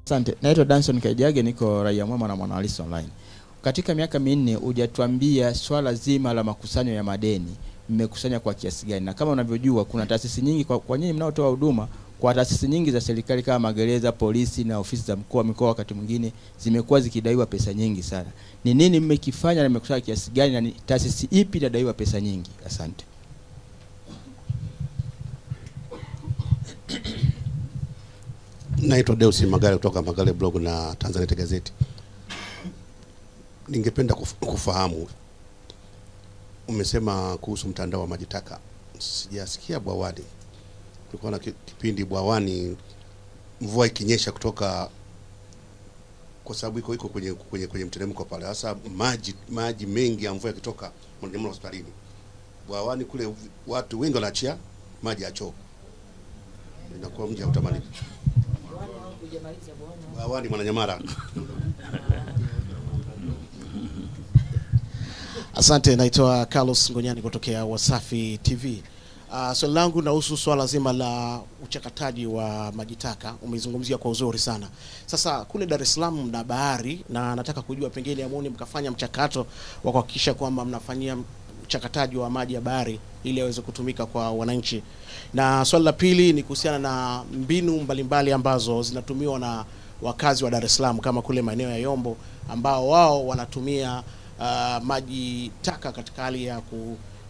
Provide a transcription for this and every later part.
Asante. Naitwa Danson Kaijage, niko raia mwema na Mwanahalisi Online. Katika miaka minne hujatuambia swala zima la makusanyo ya madeni mmekusanya kwa kiasi gani? Na kama unavyojua kuna taasisi nyingi kwa nyinyi mnaotoa huduma, kwa taasisi nyingi za serikali kama magereza, polisi na ofisi za mikoa wakati mwingine zimekuwa zikidaiwa pesa nyingi sana. Ni nini mmekifanya na mmekusanya kiasi gani na ni taasisi ipi inadaiwa pesa nyingi? Asante. Naitwa Deus Magale kutoka Magale Blog na Tanzania Gazeti. Ningependa kufahamu, umesema kuhusu mtandao wa maji taka. Sijasikia Bwawani. Tulikuwa na kipindi Bwawani mvua ikinyesha kutoka, kwa sababu iko kwenye mteremko pale. Hasa maji mengi ya mvua yakitoka Mwananyamala hospitalini. Bwawani kule watu wengi wanaachia maji ya choo. Inakuwa mji hautamani. Bwawani Mwananyamala. Asante, naitwa Carlos Ngonyani kutokea Wasafi TV. Swali langu nahusu swala zima la uchakataji wa maji taka. Umezungumzia kwa uzuri sana. Sasa kule Dar es Salaam mna bahari na nataka kujua pengine amoni mkafanya mchakato wa kuhakikisha kwamba mnafanyia uchakataji wa maji ya bahari ili yaweze kutumika kwa wananchi. Na swali la pili ni kuhusiana na mbinu mbalimbali ambazo zinatumiwa na wakazi wa Dar es Salaam kama kule maeneo ya Yombo ambao wao wanatumia maji taka katika hali ya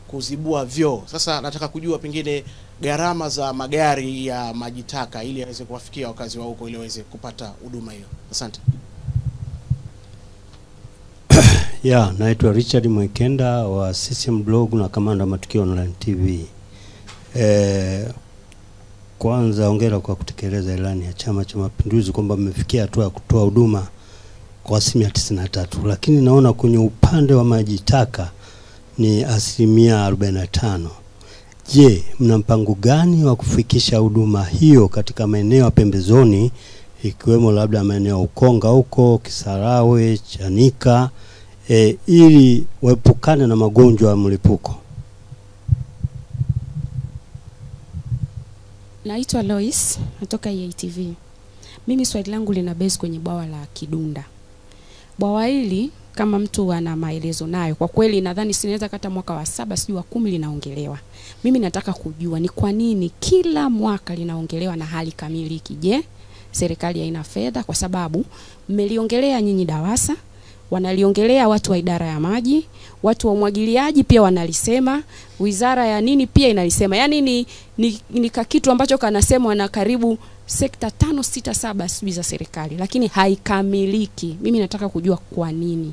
kuzibua vyoo. Sasa nataka kujua pengine gharama za magari ya maji taka ili yaweze kuwafikia wakazi wa huko ili waweze kupata huduma hiyo. Asante. Naitwa Richard Mwekenda wa CCM Blog na Kamanda Matukio Online TV. Kwanza hongera kwa kutekeleza ilani ya Chama cha Mapinduzi kwamba mmefikia hatua ya kutoa huduma kwa 93%, lakini naona kwenye upande wa maji taka ni 45%. Je, mna mpango gani wa kufikisha huduma hiyo katika maeneo ya pembezoni ikiwemo labda maeneo Ukonga huko, Kisarawe, Chanika, ili waepukane na magonjwa ya mlipuko? Naitwa Lois, natoka EATV. Mimi swali langu lina base kwenye bwawa la Kidunda. Bwawa hili kama mtu ana maelezo nayo, kwa kweli nadhani sinaweza kata mwaka wa 7 sijui wa 10 linaongelewa. Mimi nataka kujua ni kwa nini kila mwaka linaongelewa na hali kamiliki. Je, serikali haina fedha? Kwa sababu mmeliongelea nyinyi DAWASA, wanaliongelea watu wa idara ya maji, watu wa umwagiliaji pia wanalisema, wizara ya nini pia inalisema. Yaani ni kitu ambacho kanasemwa na karibu sekta 5, 6, 7 sijui za serikali, lakini haikamiliki. Mimi nataka kujua kwa nini.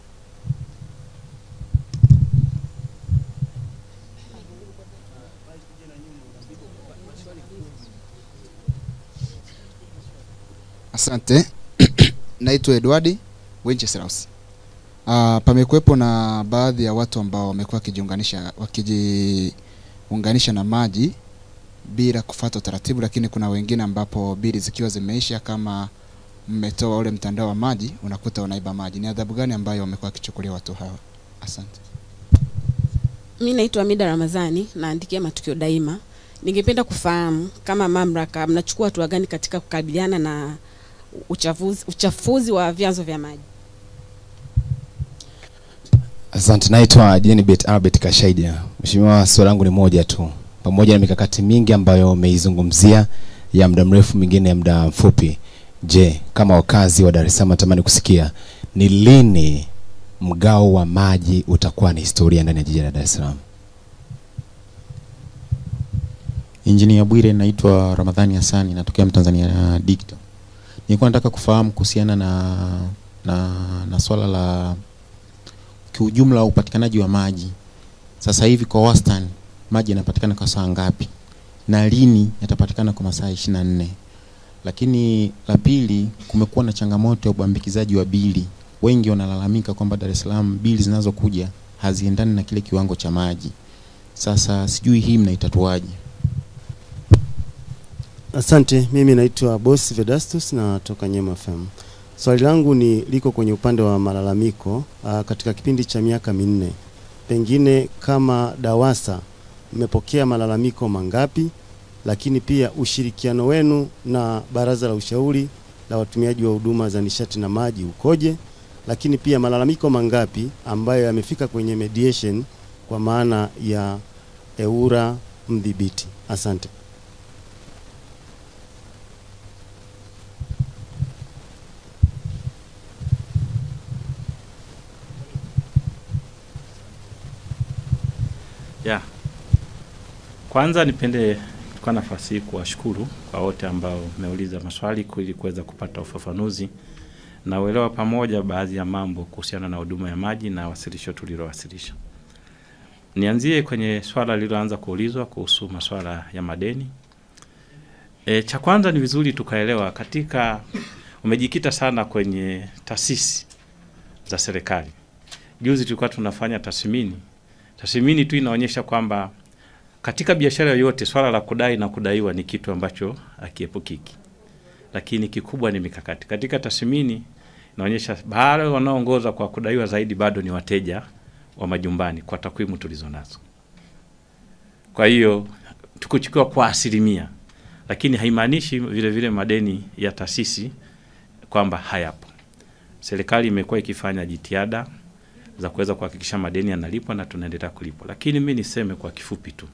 Asante. Naitwa Edward Winchesters. Pamekuwepo na baadhi ya watu ambao wamekuwa wakijiunganisha na maji bila kufuata taratibu, lakini kuna wengine ambapo bili zikiwa zimeisha, kama mmetoa ule mtandao wa maji unakuta wanaiba maji. Ni adhabu gani ambayo wamekuwa kichukulia watu hawa? Asante. Mimi naitwa Amida Ramadhani, naandikia Matukio Daima. Ningependa kufahamu kama mamlaka mnachukua hatua gani katika kukabiliana na uchafuzi wa vyanzo vya maji? Asante. Naitwa Jenibet Albert Kashaidia. Mheshimiwa, swali langu ni moja tu. Pamoja na mikakati mingi ambayo umeizungumzia ya muda mrefu, mingine ya muda mfupi, je, kama wakazi wa Dar es Salaam natamani kusikia ni lini mgao wa maji utakuwa ni historia ndani ya jiji la Dar es Salaam? Engineer Bwire. Naitwa Ramadhani Hasani, natokea Mtanzania Digital. Nilikuwa nataka kufahamu kuhusiana na swala la kiujumla upatikanaji wa maji. Sasa hivi kwa wastani maji yanapatikana kwa saa ngapi? Na lini yatapatikana kwa masaa 24? Lakini la pili, kumekuwa na changamoto ya ubambikizaji wa bili. Wengi wanalalamika kwamba Dar es Salaam bili zinazokuja haziendani na kile kiwango cha maji. Sasa sijui hii mnaitatuaje? Asante. Mimi naitwa Boss Vedastus na toka Nyema FM. Swali langu ni liko kwenye upande wa malalamiko. Katika kipindi cha miaka 4, pengine kama DAWASA mmepokea malalamiko mangapi, lakini pia ushirikiano wenu na baraza la ushauri la watumiaji wa huduma za nishati na maji ukoje, lakini pia malalamiko mangapi ambayo yamefika kwenye mediation kwa maana ya EWURA mdhibiti. Asante. Yeah. Kwanza nipende kwa nafasi hii kuwashukuru kwa wote ambao mmeuliza maswali ili kuweza kupata ufafanuzi na uelewa pamoja baadhi ya mambo kuhusiana na huduma ya maji na wasilisho tulilowasilisha. Nianzie kwenye swala lililoanza kuulizwa kuhusu masuala ya madeni. Cha kwanza ni vizuri tukaelewa katika umejikita sana kwenye taasisi za serikali. Juzi tulikuwa tunafanya tathmini. Tathmini tu inaonyesha kwamba katika biashara yoyote swala la kudai na kudaiwa ni kitu ambacho hakiepukiki. Lakini kikubwa ni mikakati. Katika tathmini inaonyesha bado wanaoongoza kwa kudaiwa zaidi bado ni wateja wa majumbani kwa takwimu tulizonazo. Kwa hiyo tukuchukua kwa asilimia, lakini haimaanishi vile vile madeni ya taasisi kwamba hayapo. Serikali imekuwa ikifanya jitihada za kuweza kuhakikisha madeni yanalipwa na tunaendelea kulipwa. Lakini mimi niseme kwa kifupi tu,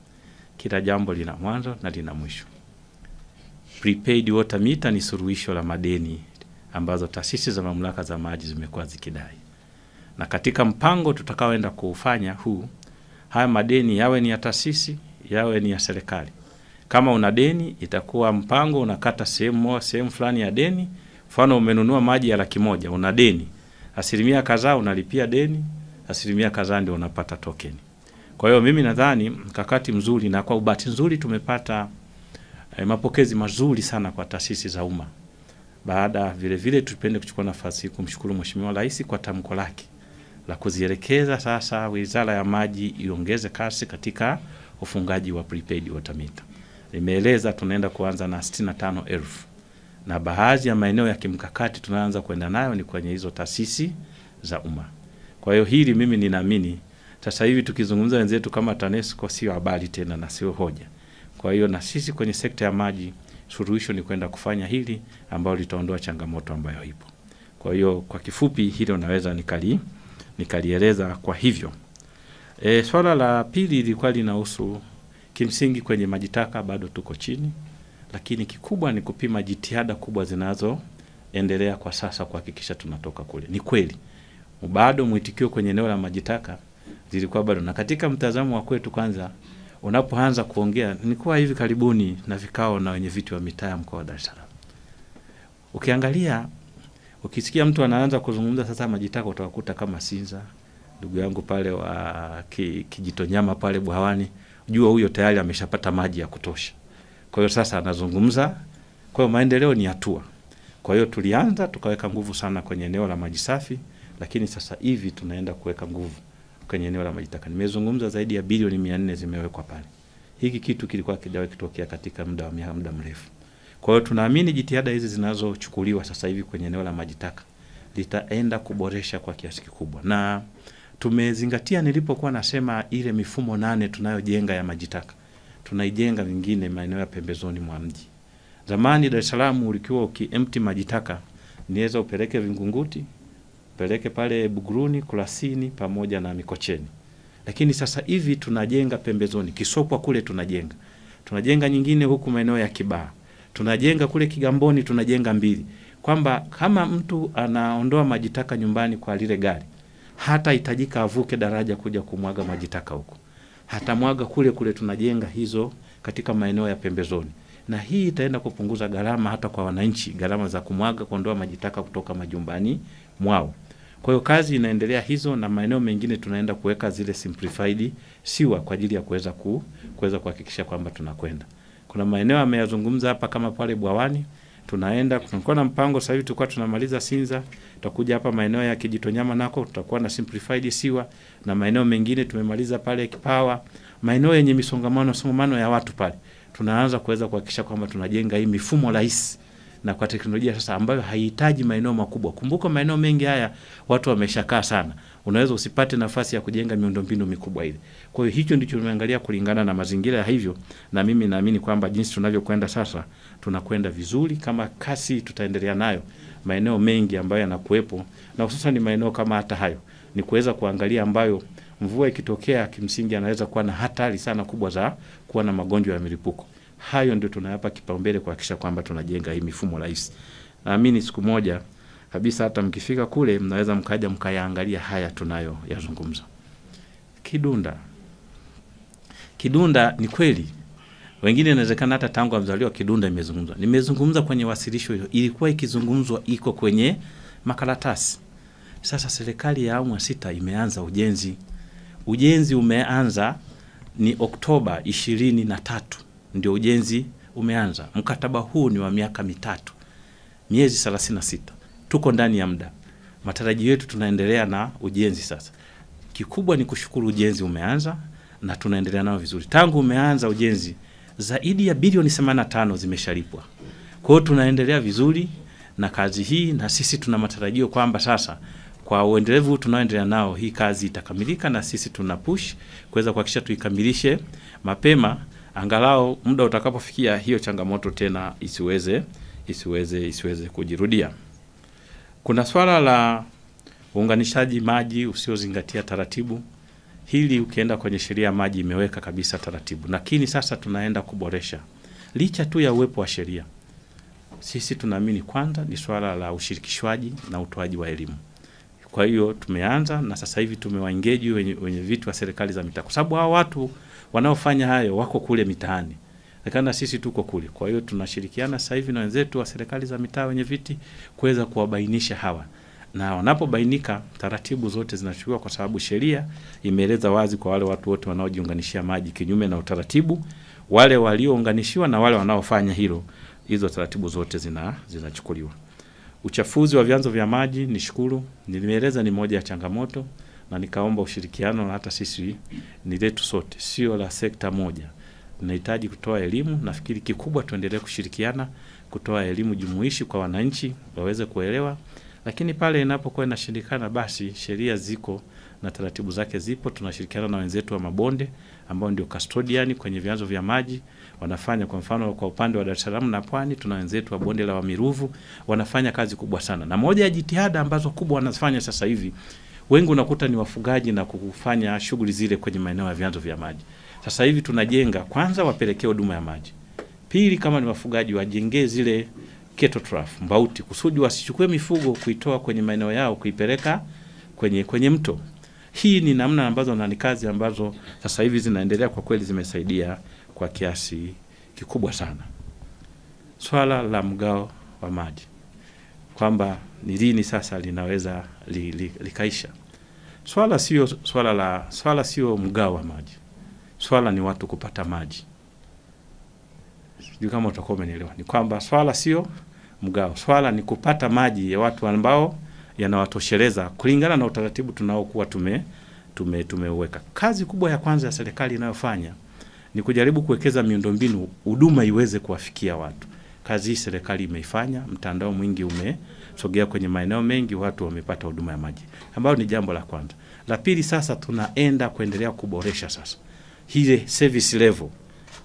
kila jambo lina mwanzo na lina mwisho. Prepaid water meter ni suluhisho la madeni ambazo taasisi za mamlaka za maji zimekuwa zikidai. Na katika mpango tutakaoenda kuufanya haya madeni yawe ni ya taasisi, yawe ni ya serikali. Kama una deni itakuwa mpango unakata sehemu fulani ya deni. Mfano umenunua maji ya 100,000, una deni. Asilimia kadhaa unalipia deni, asilimia kadhaa ndio unapata token. Kwa hiyo mimi nadhani mkakati mzuri, na kwa bahati nzuri tumepata mapokezi mazuri sana kwa taasisi za umma. Baada vile vile tupende kuchukua nafasi kumshukuru Mheshimiwa Rais kwa tamko lake la kuzielekeza sasa Wizara ya Maji iongeze kasi katika ufungaji wa prepaid water meter. Nimeeleza tunaenda kuanza na 65,000 na baadhi ya maeneo ya kimkakati tunaanza kwenda nayo ni kwenye hizo taasisi za umma. Kwa hiyo hili mimi ninaamini sasa hivi tukizungumza wenzetu kama TANESCO sio habari tena na sio hoja. Kwa hiyo na sisi kwenye sekta ya maji suluhisho ni kwenda kufanya hili ambalo litaondoa changamoto ambayo ipo. Kwa hiyo kwa kifupi hilo naweza nikalieleza kwa hivyo. Swala la pili lilikuwa linahusu kimsingi kwenye majitaka bado tuko chini, lakini kikubwa ni kupima jitihada kubwa zinazoendelea kwa sasa kuhakikisha tunatoka kule. Ni kweli bado mwitikio kwenye eneo la majitaka zilikuwa bado, na katika mtazamo wa kwetu kwanza unapoanza kuongea nilikuwa hivi karibuni na vikao na wenye viti wa mitaa mkoa wa Dar es Salaam. Ukiangalia ukisikia mtu anaanza kuzungumza sasa majitaka utakuta kama Sinza, ndugu yangu pale wa Kijitonyama pale Bwawani, jua huyo tayari ameshapata maji ya kutosha. Kwa hiyo sasa anazungumza, kwa hiyo maendeleo ni hatua. Kwa hiyo tulianza tukaweka nguvu sana kwenye eneo la maji safi, lakini sasa hivi tunaenda kuweka nguvu kwenye eneo la majitaka. Nimezungumza zaidi ya bilioni 400 zimewekwa pale. Hiki kitu kilikuwa kijawahi kitokea katika muda mrefu. Kwa hiyo tunaamini jitihada hizi zinazochukuliwa sasa hivi kwenye eneo la majitaka litaenda kuboresha kwa kiasi kikubwa. Na tumezingatia nilipokuwa nasema ile mifumo 8 tunayojenga ya majitaka. Tunaijenga vingine maeneo ya pembezoni mwa mji. Zamani Dar es Salaam ulikuwa ukiempty majitaka, niweza upeleke Vingunguti, upeleke pale Buguruni, Kurasini pamoja na Mikocheni. Lakini sasa hivi tunajenga pembezoni, Kisopwa kule tunajenga. Tunajenga nyingine huku maeneo ya Kibaha. Tunajenga kule Kigamboni tunajenga 2. Kwamba kama mtu anaondoa majitaka nyumbani kwa lile gari, hata hitajika avuke daraja kuja kumwaga majitaka huko. Hata mwaga kule tunajenga hizo katika maeneo ya pembezoni. Na hii itaenda kupunguza gharama hata kwa wananchi, gharama za kumwaga kuondoa majitaka kutoka majumbani mwao. Kwa hiyo kazi inaendelea hizo, na maeneo mengine tunaenda kuweka zile simplified siwa kwa ajili ya kuweza kuhakikisha kwamba tunakwenda. Kuna maeneo ameyazungumza hapa kama pale Bwawani, tunakuwa na mpango sasa hivi tulikuwa tunamaliza Sinza, tutakuja hapa maeneo ya Kijitonyama nako tutakuwa na simplified siwa, na maeneo mengine tumemaliza pale Kipawa, maeneo yenye misongamano ya watu pale. Tunaanza kuweza kuhakikisha kwamba tunajenga hii mifumo rahisi na kwa teknolojia sasa ambayo haihitaji maeneo makubwa. Kumbuka maeneo mengi haya watu wameshakaa sana. Unaweza usipate nafasi ya kujenga miundombinu mikubwa ile. Kwa hiyo hicho ndicho tumeangalia kulingana na mazingira ya hivyo, na mimi naamini kwamba jinsi tunavyokwenda sasa tunakwenda vizuri. Kama kasi tutaendelea nayo, maeneo mengi ambayo yanakuepo, na hususan maeneo kama hata hayo, ni kuweza kuangalia ambayo mvua ikitokea kimsingi anaweza kuwa na hatari sana kubwa za kuwa na magonjwa ya milipuko. Hayo ndio tunayapa kipaumbele kuhakikisha kwamba tunajenga hii mifumo rahisi. Naamini siku moja kabisa hata mkifika kule mnaweza mkaja mkayaangalia haya tunayo yazungumza. Kidunda ni kweli. Wengine inawezekana hata tangu mzaliwa Kidunda imezungumzwa. Nimezungumza kwenye wasilisho hilo, ilikuwa ikizungumzwa iko kwenye makaratasi. Sasa serikali ya awamu ya 6 imeanza ujenzi. Ujenzi umeanza ni Oktoba 23 ndio ujenzi umeanza. Mkataba huu ni wa miaka 3. Miezi 36. Tuko ndani ya muda. Matarajio yetu tunaendelea na ujenzi sasa. Kikubwa ni kushukuru ujenzi umeanza na tunaendelea nao vizuri. Tangu umeanza ujenzi zaidi ya bilioni 85 zimeshalipwa. Kwa hiyo tunaendelea vizuri na kazi hii, na sisi tuna matarajio kwamba sasa kwa uendelevu tunaoendelea nao hii kazi itakamilika, na sisi tuna push kuweza kuhakikisha tuikamilishe mapema, angalau muda utakapofikia hiyo changamoto tena isiweze kujirudia. Kuna swala la uunganishaji maji usiozingatia taratibu. Hili ukienda kwenye sheria ya maji imeweka kabisa taratibu, lakini sasa tunaenda kuboresha. Licha tu ya uwepo wa sheria, sisi tunaamini kwanza ni swala la ushirikishwaji na utoaji wa elimu. Kwa hiyo tumeanza na sasa hivi tumewaengage wenye vitu wa serikali za mitaa, kwa sababu hao watu wanaofanya hayo wako kule mitaani, lakini sisi tuko kule. Kwa hiyo tunashirikiana sasa hivi na wenzetu wa serikali za mitaa wenye viti kuweza kuwabainisha hawa, na wanapobainika taratibu zote zinachukuliwa, kwa sababu sheria imeeleza wazi kwa wale watu wote wanaojiunganishia maji kinyume na utaratibu, wale waliounganishiwa na wale wanaofanya hilo, hizo taratibu zote zinachukuliwa. Uchafuzi wa vyanzo vya maji, nishukuru, nimeeleza ni moja ya changamoto, na nikaomba ushirikiano, na hata sisi ni letu sote, sio la sekta moja. Tunahitaji kutoa elimu. Nafikiri kikubwa tuendelee kushirikiana kutoa elimu jumuishi kwa wananchi waweze kuelewa, lakini pale inapokuwa inashindikana, basi sheria ziko na taratibu zake zipo. Tunashirikiana na wenzetu wa mabonde ambao ndio custodian kwenye vyanzo vya maji, wanafanya kwa mfano kwa upande wa Dar es Salaam na Pwani tuna wenzetu wa bonde la Wamiruvu wanafanya kazi kubwa sana. Na moja ya jitihada ambazo kubwa wanafanya sasa hivi, wengi unakuta ni wafugaji na kufanya shughuli zile kwenye maeneo ya vyanzo vya maji. Sasa hivi tunajenga, kwanza wapelekee huduma ya maji. Pili, kama ni wafugaji wajengee zile cattle trough, mbauti, kusudi wasichukue mifugo kuitoa kwenye maeneo yao kuipeleka kwenye mto. Hii ni namna ambazo na ni kazi ambazo sasa hivi zinaendelea, kwa kweli zimesaidia kwa kiasi kikubwa sana. Swala la mgao wa maji, kwamba ni lini sasa linaweza likaisha. Swala sio mgao wa maji. Swala ni watu kupata maji. Sijui kama utakuwa umenielewa. Ni kwamba swala sio mgao. Swala ni kupata maji ya watu ambao yanawatosheleza kulingana na utaratibu tunaokuwa tumeuweka. Kazi kubwa ya kwanza ya serikali inayofanya ni kujaribu kuwekeza miundombinu, huduma iweze kuwafikia watu. Kazi hii serikali imeifanya, mtandao mwingi umesogea kwenye maeneo mengi, watu wamepata huduma ya maji, ambao ni jambo la kwanza. La pili, sasa tunaenda kuendelea kuboresha sasa ile service level.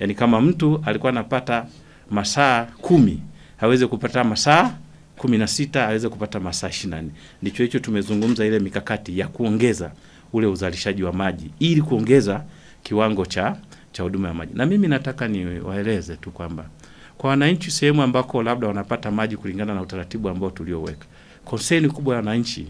Yaani kama mtu alikuwa anapata masaa 10, hawezi kupata masaa 16, hawezi kupata masaa 24. Ndicho hicho tumezungumza ile mikakati ya kuongeza ule uzalishaji wa maji ili kuongeza kiwango cha huduma ya maji. Na mimi nataka niwaeleze tu kwamba kwa wananchi sehemu ambako labda wanapata maji kulingana na utaratibu ambao tulioweka, concern kubwa ya wananchi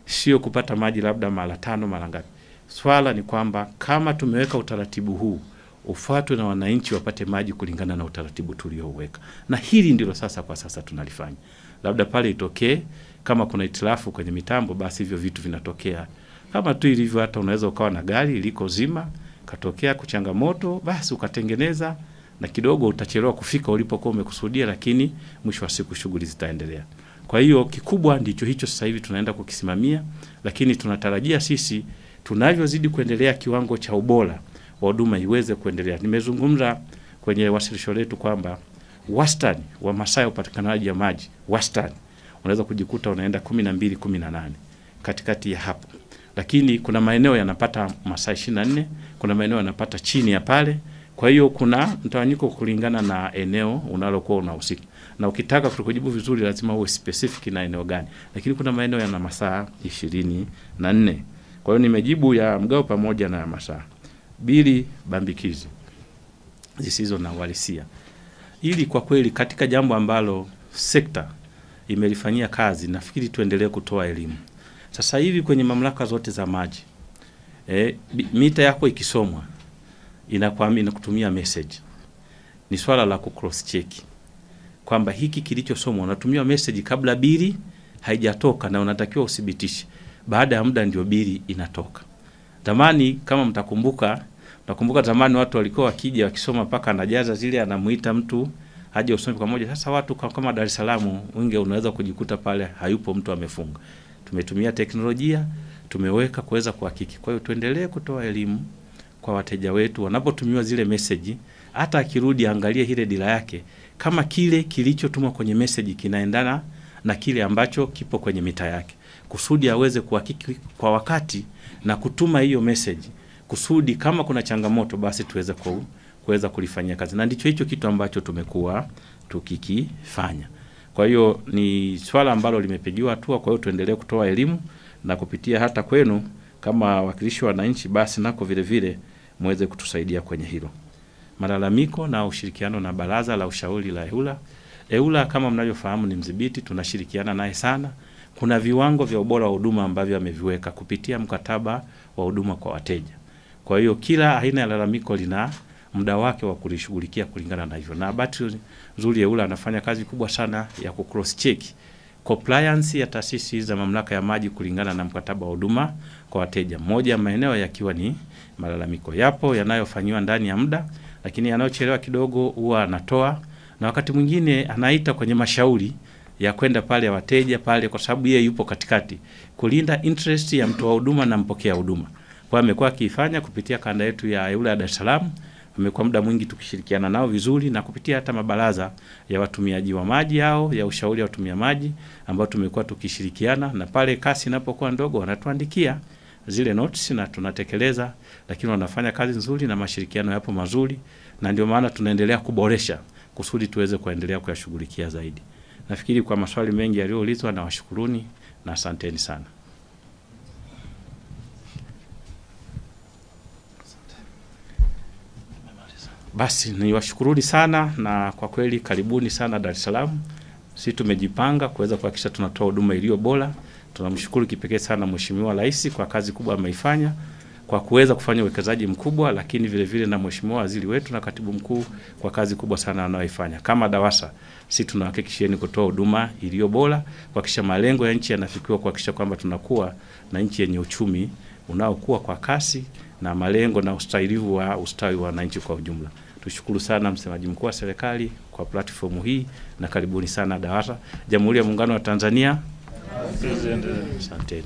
sio kupata maji labda mara 5 mara ngapi. Swala ni kwamba kama tumeweka utaratibu huu, ufuatwe na wananchi wapate maji kulingana na utaratibu tulioweka. Na hili ndilo sasa kwa sasa tunalifanya. Labda pale itokee kama kuna itilafu kwenye mitambo, basi hivyo vitu vinatokea. Kama tu ilivyo, hata unaweza ukawa na gari liko zima, katokea kuchangamoto, basi ukatengeneza na kidogo utachelewa kufika ulipokuwa umekusudia, lakini mwisho wa siku shughuli zitaendelea. Kwa hiyo kikubwa ndicho hicho sasa hivi tunaenda kukisimamia, lakini tunatarajia sisi tunavyozidi kuendelea kiwango cha ubora wa huduma iweze kuendelea. Nimezungumza kwenye wasilisho letu kwamba wastani wa masaa ya upatikanaji ya maji wastani unaweza kujikuta unaenda 12 18 katikati ya hapo, lakini kuna maeneo yanapata masaa 24, kuna maeneo yanapata chini ya pale. Kwa hiyo kuna mtawanyiko kulingana na eneo unalokuwa unahusika, na ukitaka kujibu vizuri lazima uwe specific na eneo gani, lakini kuna maeneo yana masaa 24. Kwa hiyo nimejibu ya mgao pamoja na masaa. Bili bambikizi zisizo na uhalisia, ili kwa kweli katika jambo ambalo sekta imelifanyia kazi, nafikiri tuendelee kutoa elimu. Sasa hivi kwenye mamlaka zote za maji, mita yako ikisomwa inakwambia kutumia message. Ni swala la cross check kwamba hiki kilichosomwa unatumia message kabla bili haijatoka, na unatakiwa uthibitishe. Baada ya muda ndio bili inatoka. Zamani kama mtakumbuka zamani watu walikuwa wakija wakisoma paka anajaza zile, anamuita mtu aje usome pamoja. Sasa watu kama Dar es Salaam wingi unaweza kujikuta pale hayupo mtu amefunga. Tumetumia teknolojia, tumeweka kuweza kuhakiki. Kwa hiyo tuendelee kutoa elimu kwa wateja wetu wanapotumiwa zile message, hata akirudi angalie ile dira yake kama kile kilichotumwa kwenye message kinaendana na kile ambacho kipo kwenye mita yake, kusudi aweze kuhakiki kwa wakati na kutuma hiyo message, kusudi kama kuna changamoto basi kuweza kulifanyia kazi. Na ndicho hicho kitu ambacho tumekuwa tukikifanya. Kwa hiyo ni swala ambalo limepigiwa hatua. Kwa hiyo tuendelee kutoa elimu na kupitia hata kwenu kama wakilishi wa wananchi, basi nako vile vile muweze kutusaidia kwenye hilo. Malalamiko na ushirikiano na baraza la ushauri la EWURA. EWURA kama mnavyofahamu ni mdhibiti, tunashirikiana naye sana. Kuna viwango vya ubora wa huduma ambavyo ameviweka kupitia mkataba wa huduma kwa wateja. Kwa hiyo kila aina ya lalamiko lina muda wake wa kulishughulikia kulingana na hivyo. Na bahati nzuri EWURA anafanya kazi kubwa sana ya cross check compliance ya taasisi za mamlaka ya maji kulingana na mkataba wa huduma kwa wateja. Moja maeneo yakiwa ni malalamiko. Yapo yanayofanywa ndani ya muda, lakini yanayochelewa kidogo huwa anatoa, na wakati mwingine anaita kwenye mashauri ya kwenda pale ya wateja pale, kwa sababu yeye yupo katikati kulinda interest ya mtoa huduma na mpokea huduma. Kwa amekuwa akifanya kupitia kanda yetu ya EWURA ya Dar es Salaam. Amekuwa muda mwingi tukishirikiana nao vizuri, na kupitia hata mabaraza ya watumiaji wa maji hao ya ushauri wa watumia maji ambao tumekuwa tukishirikiana, na pale kasi inapokuwa ndogo wanatuandikia zile notes na tunatekeleza, lakini wanafanya kazi nzuri na mashirikiano yapo mazuri, na ndio maana tunaendelea kuboresha kusudi tuweze kuendelea kuyashughulikia zaidi. Nafikiri kwa maswali mengi yaliyoulizwa na washukuruni na asanteni sana. Basi niwashukuruni sana, na kwa kweli karibuni sana Dar es Salaam. Sisi tumejipanga kuweza kuhakikisha tunatoa huduma iliyo bora. Tunamshukuru kipekee sana Mheshimiwa Rais kwa kazi kubwa ameifanya kwa kuweza kufanya uwekezaji mkubwa, lakini vile vile na Mheshimiwa Waziri wetu na Katibu Mkuu kwa kazi kubwa sana anayoifanya. Kama DAWASA sisi tunahakikishieni kutoa huduma iliyo bora, kuhakikisha malengo ya nchi yanafikiwa, kuhakikisha kwamba tunakuwa na nchi yenye uchumi unaokuwa kwa kasi na malengo na ustahilivu wa ustawi wa wananchi kwa ujumla. Tushukuru sana msemaji mkuu wa serikali kwa platform hii, na karibuni sana DAWASA. Jamhuri ya Muungano wa Tanzania. Asanteni.